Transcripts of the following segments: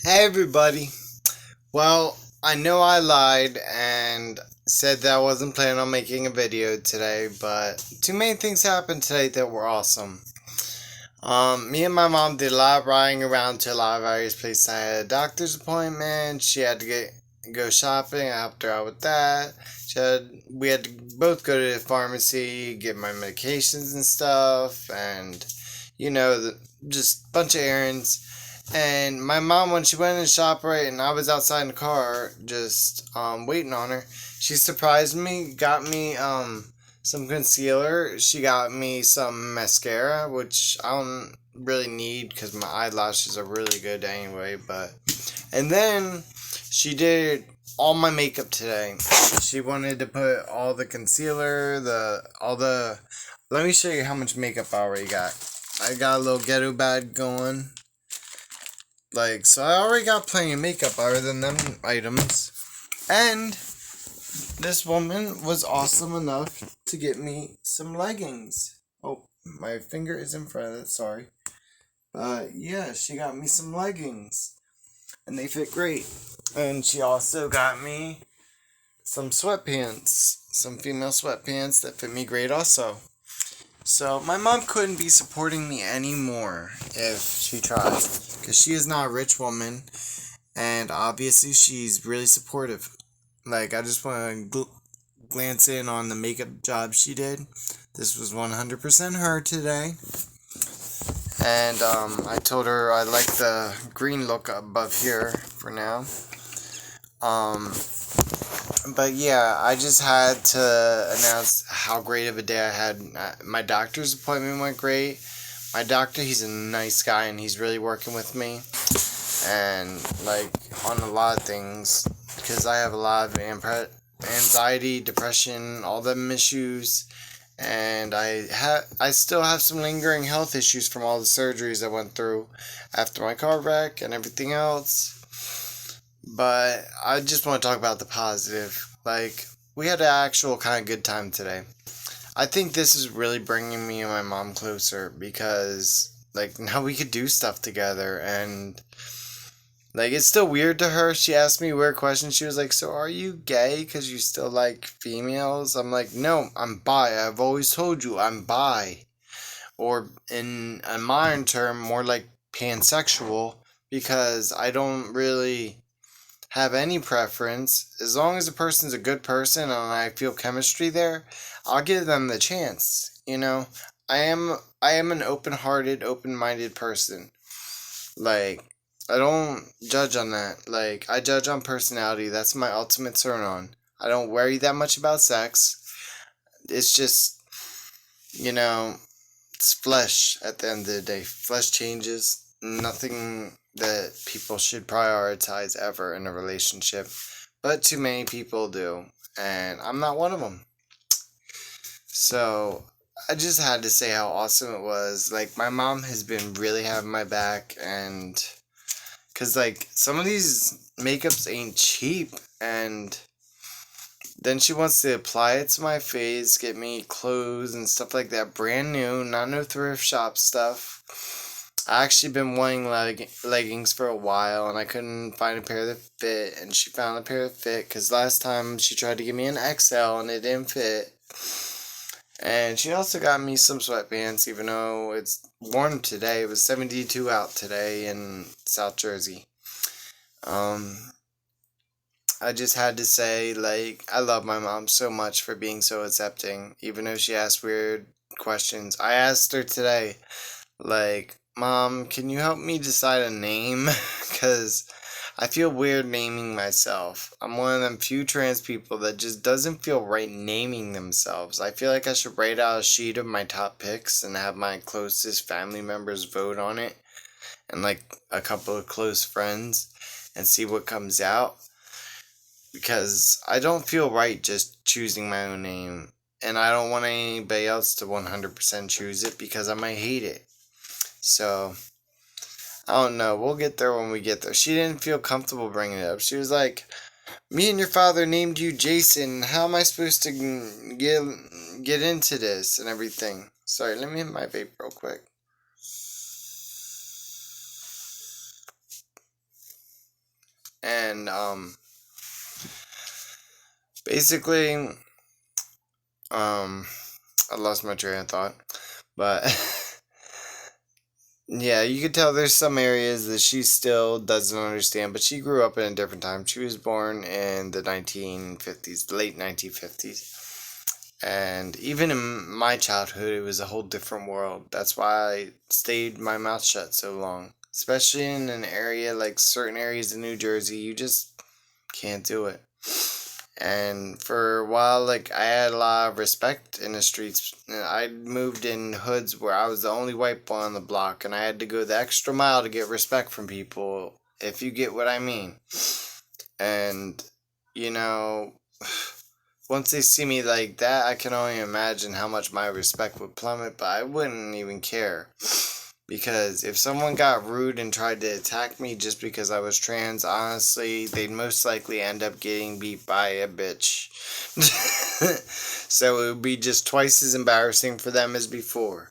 Hey everybody. Well, I know I lied and said that I wasn't planning on making a video today, but two main things happened today that were awesome. Me and my mom did a lot of riding around to a lot of various places. I had a doctor's appointment. She had to go shopping. I helped her out with that. We had to both go to the pharmacy, get my medications and stuff, and just a bunch of errands. And my mom, when she went in the shop, right, and I was outside in the car, just waiting on her, she surprised me, got me some concealer. She got me some mascara, which I don't really need because my eyelashes are really good anyway. And then she did all my makeup today. She wanted to put all the concealer, all the. Let me show you how much makeup I already got. I got a little ghetto bag going. So I already got plenty of makeup other than them items. And this woman was awesome enough to get me some leggings. Oh, my finger is in front of it, sorry. But yeah, she got me some leggings. And they fit great. And she also got me some sweatpants. Some female sweatpants that fit me great also. So my mom couldn't be supporting me anymore if she tried, because she is not a rich woman, and obviously she's really supportive. I just want to glance in on the makeup job she did. This was 100% her today, and I told her I like the green look above here for now. But yeah, I just had to announce how great of a day I had. My doctor's appointment went great. My doctor, he's a nice guy and he's really working with me. And on a lot of things, because I have a lot of anxiety, depression, all them issues. And I still have some lingering health issues from all the surgeries I went through after my car wreck and everything else. But I just want to talk about the positive. We had an actual kind of good time today. I think this is really bringing me and my mom closer because, now we could do stuff together. And, it's still weird to her. She asked me a weird question. She was like, "So are you gay because you still like females?" I'm like, "No, I'm bi. I've always told you I'm bi." Or, in a modern term, more like pansexual, because I don't really have any preference. As long as a person's a good person and I feel chemistry there, I'll give them the chance. I am an open-hearted, open-minded person. I don't judge on that. I judge on personality. That's my ultimate turn on. I don't worry that much about sex. It's just, you know, it's flesh at the end of the day. Flesh changes. Nothing that people should prioritize ever in a relationship, but too many people do, and I'm not one of them. So I just had to say how awesome it was. My mom has been really having my back, and because some of these makeups ain't cheap, and then she wants to apply it to my face, get me clothes and stuff like that, brand new, not no thrift shop stuff. I actually been wanting leggings for a while, and I couldn't find a pair that fit, and she found a pair that fit, because last time she tried to give me an XL, and it didn't fit. And she also got me some sweatpants, even though it's warm today. It was 72 out today in South Jersey. I just had to say, I love my mom so much for being so accepting, even though she asked weird questions. I asked her today, "Mom, can you help me decide a name?" Because I feel weird naming myself. I'm one of them few trans people that just doesn't feel right naming themselves. I feel like I should write out a sheet of my top picks and have my closest family members vote on it, and a couple of close friends, and see what comes out. Because I don't feel right just choosing my own name. And I don't want anybody else to 100% choose it because I might hate it. So, I don't know. We'll get there when we get there. She didn't feel comfortable bringing it up. She was like, "Me and your father named you Jason. How am I supposed to get into this and everything?" Sorry, let me hit my vape real quick. And basically, I lost my train of thought, but yeah, you could tell there's some areas that she still doesn't understand, but she grew up in a different time. She was born in the 1950s, late 1950s. And even in my childhood, it was a whole different world. That's why I stayed my mouth shut so long. Especially in an area like certain areas in New Jersey, you just can't do it. And for a while, like, I had a lot of respect in the streets. I moved in hoods where I was the only white boy on the block, and I had to go the extra mile to get respect from people, if you get what I mean. And, you know, once they see me like that, I can only imagine how much my respect would plummet, but I wouldn't even care. Because if someone got rude and tried to attack me just because I was trans, honestly, they'd most likely end up getting beat by a bitch. So it would be just twice as embarrassing for them as before.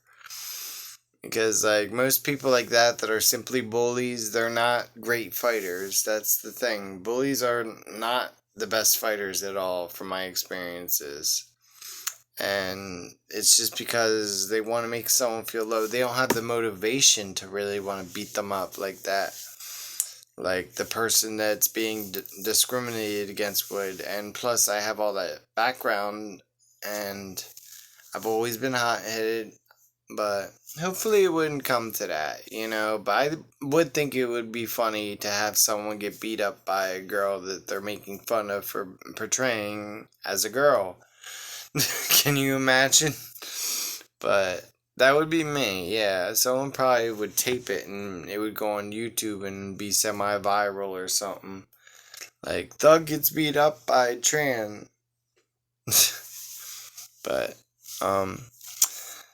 Because, like, most people like that are simply bullies, they're not great fighters. That's the thing. Bullies are not the best fighters at all, from my experiences. And it's just because they want to make someone feel low. They don't have the motivation to really want to beat them up like that. Like the person that's being discriminated against would. And plus, I have all that background, and I've always been hot-headed. But hopefully it wouldn't come to that, you know. But I would think it would be funny to have someone get beat up by a girl that they're making fun of for portraying as a girl. Can you imagine? But that would be me, yeah. Someone probably would tape it and it would go on YouTube and be semi-viral or something. Like, Thug gets beat up by Tran. But,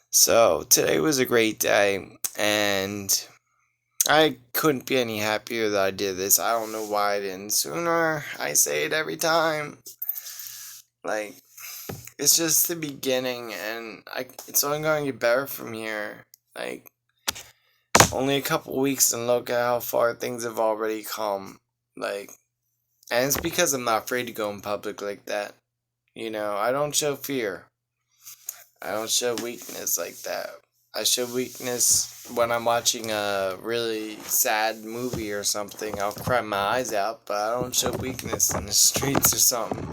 so today was a great day, and I couldn't be any happier that I did this. I don't know why I didn't sooner. I say it every time. Like, it's just the beginning, and it's only going to get better from here. Like, only a couple weeks, and look at how far things have already come. Like, and it's because I'm not afraid to go in public like that. You know, I don't show fear. I don't show weakness like that. I show weakness when I'm watching a really sad movie or something. I'll cry my eyes out, but I don't show weakness in the streets or something.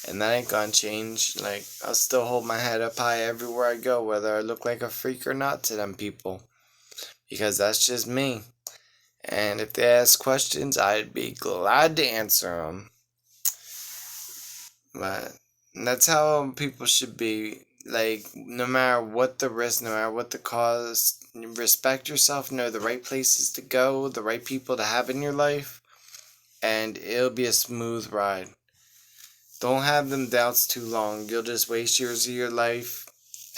And that ain't gonna change. Like, I'll still hold my head up high everywhere I go, whether I look like a freak or not to them people. Because that's just me. And if they ask questions, I'd be glad to answer them. But that's how people should be. Like, no matter what the risk, no matter what the cause, respect yourself, know the right places to go, the right people to have in your life, and it'll be a smooth ride. Don't have them doubts too long. You'll just waste years of your life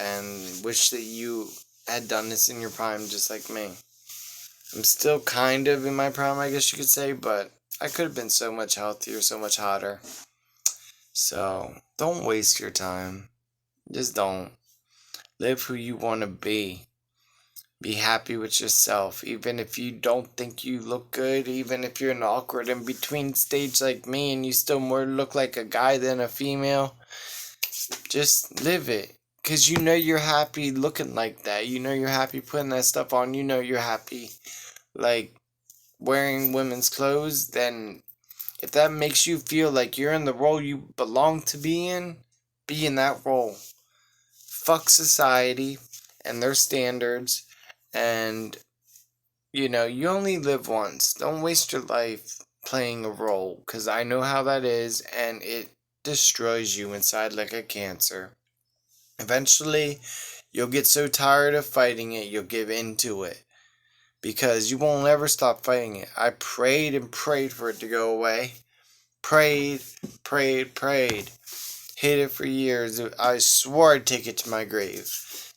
and wish that you had done this in your prime just like me. I'm still kind of in my prime, I guess you could say, but I could have been so much healthier, so much hotter. So, don't waste your time. Just don't. Live who you want to be. Be happy with yourself. Even if you don't think you look good, even if you're an awkward in between stage like me and you still more look like a guy than a female, just live it. Because you know you're happy looking like that. You know you're happy putting that stuff on. You know you're happy, like, wearing women's clothes. Then, if that makes you feel like you're in the role you belong to be in that role. Fuck society and their standards, and you know, you only live once. Don't waste your life playing a role, because I know how that is, and it destroys you inside like a cancer. Eventually, you'll get so tired of fighting it, you'll give in to it, because you won't ever stop fighting it. I prayed and prayed for it to go away. Prayed, prayed. Hid it for years. I swore I'd take it to my grave.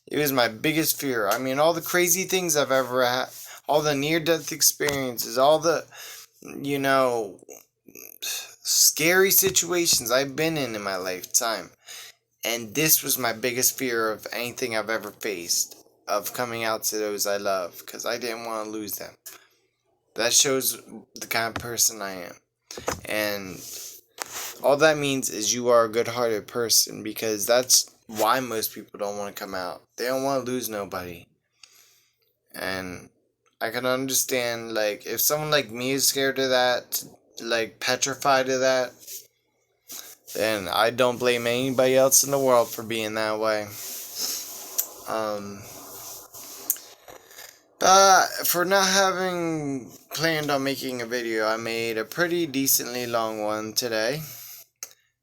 It was my biggest fear. I mean, all the crazy things I've ever had, all the near-death experiences, all the, you know, scary situations I've been in my lifetime. And this was my biggest fear of anything I've ever faced, of coming out to those I love, because I didn't want to lose them. That shows the kind of person I am. And all that means is you are a good-hearted person, because that's why most people don't want to come out. They don't want to lose nobody. And I can understand, like, if someone like me is scared of that, like, petrified of that, then I don't blame anybody else in the world for being that way. For not having planned on making a video, I made a pretty decently long one today.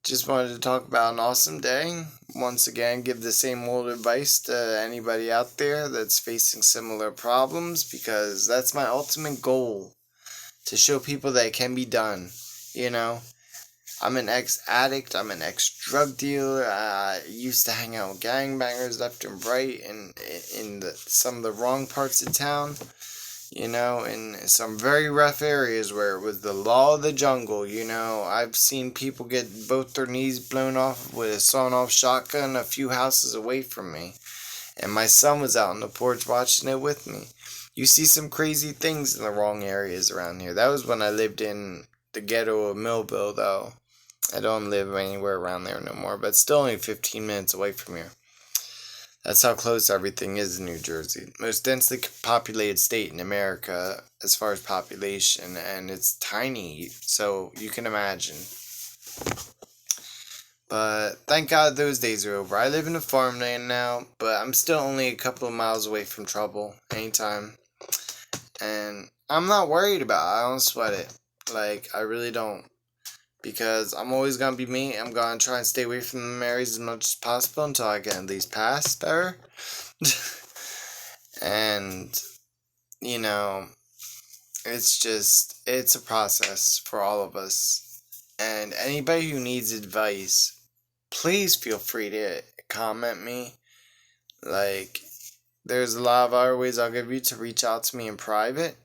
Just wanted to talk about an awesome day. Once again, give the same old advice to anybody out there that's facing similar problems, because that's my ultimate goal. To show people that it can be done. You know? I'm an ex-addict, I'm an ex-drug dealer, I used to hang out with gangbangers left and right in some of the wrong parts of town, you know, in some very rough areas where it was the law of the jungle, you know. I've seen people get both their knees blown off with a sawn-off shotgun a few houses away from me, and my son was out on the porch watching it with me. You see some crazy things in the wrong areas around here. That was when I lived in the ghetto of Millville, though. I don't live anywhere around there no more, but still only 15 minutes away from here. That's how close everything is in New Jersey. Most densely populated state in America as far as population, and it's tiny, so you can imagine. But thank God those days are over. I live in a farmland now, but I'm still only a couple of miles away from trouble anytime. And I'm not worried about it. I don't sweat it. Like, I really don't. Because I'm always going to be me. I'm going to try and stay away from the Marys as much as possible until I can at least pass better. And, you know, it's a process for all of us. And anybody who needs advice, please feel free to comment me. Like, there's a lot of other ways I'll give you to reach out to me in private.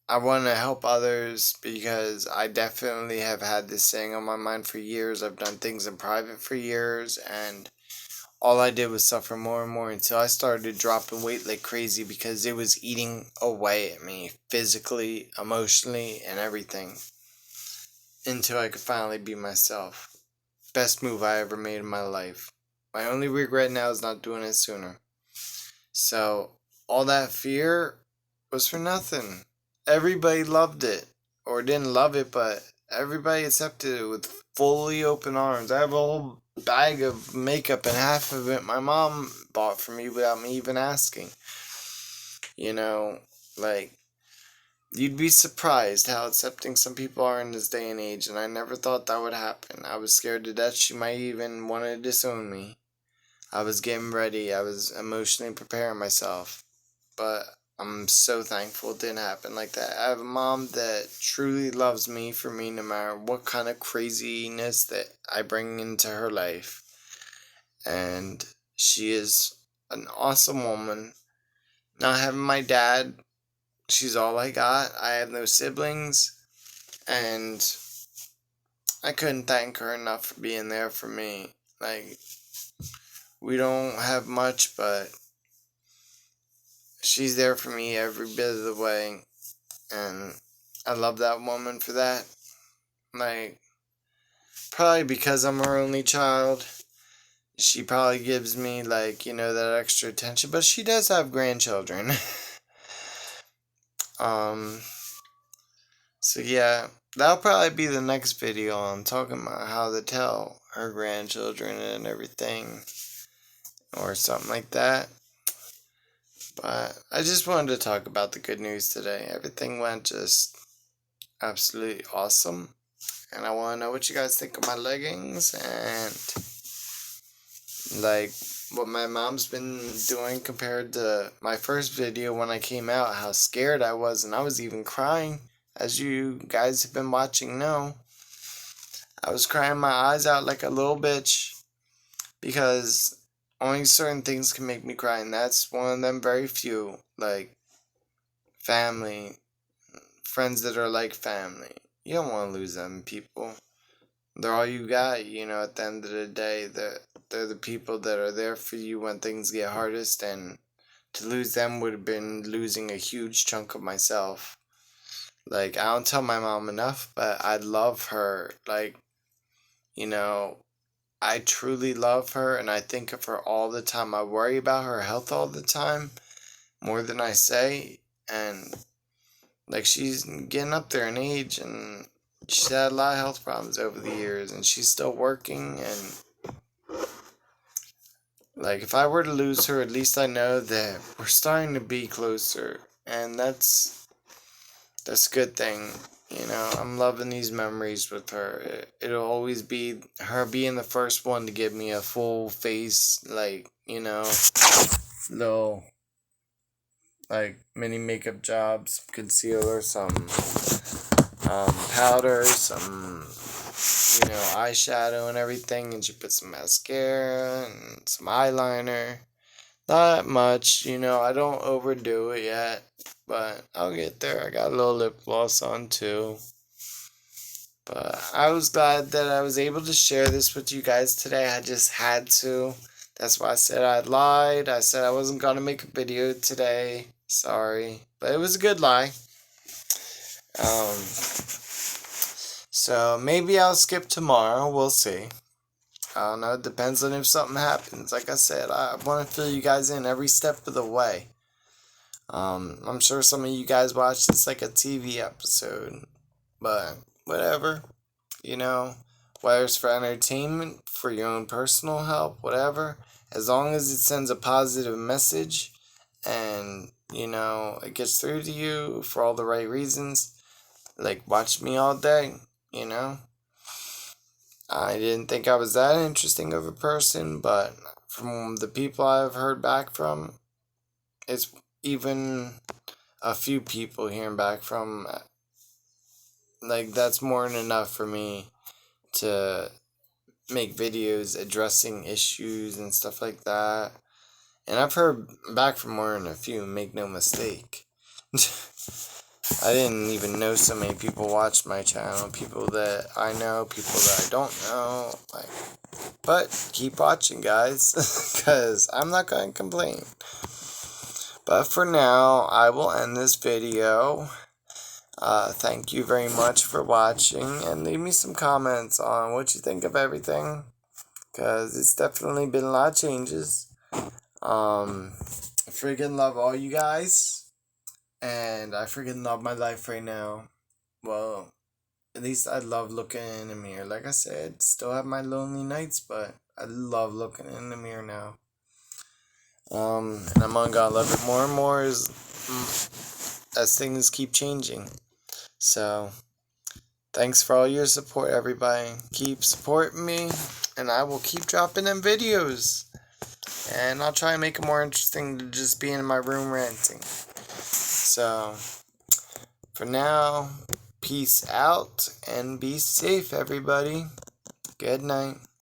I want to help others because I definitely have had this saying on my mind for years. I've done things in private for years, and all I did was suffer more and more until I started dropping weight like crazy, because it was eating away at me physically, emotionally, and everything, until I could finally be myself. Best move I ever made in my life. My only regret now is not doing it sooner. So, all that fear was for nothing. Everybody loved it, or didn't love it, but everybody accepted it with fully open arms. I have a whole bag of makeup, and half of it my mom bought for me without me even asking. You know, like, you'd be surprised how accepting some people are in this day and age, and I never thought that would happen. I was scared to death she might even want to disown me. I was getting ready, I was emotionally preparing myself, but I'm so thankful it didn't happen like that. I have a mom that truly loves me for me no matter what kind of craziness that I bring into her life. And she is an awesome woman. Not having my dad, she's all I got. I have no siblings. And I couldn't thank her enough for being there for me. Like, we don't have much, but she's there for me every bit of the way, and I love that woman for that. Like, probably because I'm her only child, she probably gives me, like, you know, that extra attention, but she does have grandchildren. So yeah, that'll probably be the next video on talking about how to tell her grandchildren and everything, or something like that. But I just wanted to talk about the good news today. Everything went just absolutely awesome. And I want to know what you guys think of my leggings and, like, what my mom's been doing compared to my first video when I came out, how scared I was, and I was even crying, as you guys have been watching know. I was crying my eyes out like a little bitch, because only certain things can make me cry, and that's one of them very few. Like, family, friends that are like family. You don't want to lose them people. They're all you got, you know, at the end of the day. They're the people that are there for you when things get hardest, and to lose them would have been losing a huge chunk of myself. Like, I don't tell my mom enough, but I love her. Like, you know, I truly love her and I think of her all the time. I worry about her health all the time, more than I say. And, like, she's getting up there in age and she's had a lot of health problems over the years and she's still working. And, like, if I were to lose her, at least I know that we're starting to be closer. And that's a good thing. You know, I'm loving these memories with her. It'll always be her being the first one to give me a full face, like, you know, little, like, mini makeup jobs, concealer, some powder, some, you know, eyeshadow and everything. And she put some mascara and some eyeliner. Not much, you know, I don't overdo it yet, but I'll get there. I got a little lip gloss on too. But I was glad that I was able to share this with you guys today. I just had to. That's why I said I lied. I said I wasn't going to make a video today. Sorry. But it was a good lie. So maybe I'll skip tomorrow. We'll see. I don't know. It depends on if something happens. Like I said, I want to fill you guys in every step of the way. I'm sure some of you guys watch this like a TV episode. But whatever. You know, whether it's for entertainment, for your own personal help, whatever. As long as it sends a positive message and, you know, it gets through to you for all the right reasons. Like, watch me all day, you know. I didn't think I was that interesting of a person, but from the people I've heard back from, it's even a few people hearing back from, like, that's more than enough for me to make videos addressing issues and stuff like that. And I've heard back from more than a few, make no mistake. I didn't even know so many people watched my channel. People that I know, people that I don't know. Like, but keep watching, guys, because I'm not going to complain. But for now, I will end this video. Thank you very much for watching, and leave me some comments on what you think of everything, because it's definitely been a lot of changes. I freaking love all you guys, and I freaking love my life right now. Well, at least I love looking in the mirror. Like I said, still have my lonely nights, but I love looking in the mirror now. And I'm gonna love it more and more as things keep changing. So, thanks for all your support, everybody. Keep supporting me, and I will keep dropping them videos. And I'll try and make it more interesting than just being in my room ranting. So, for now, peace out and be safe, everybody. Good night.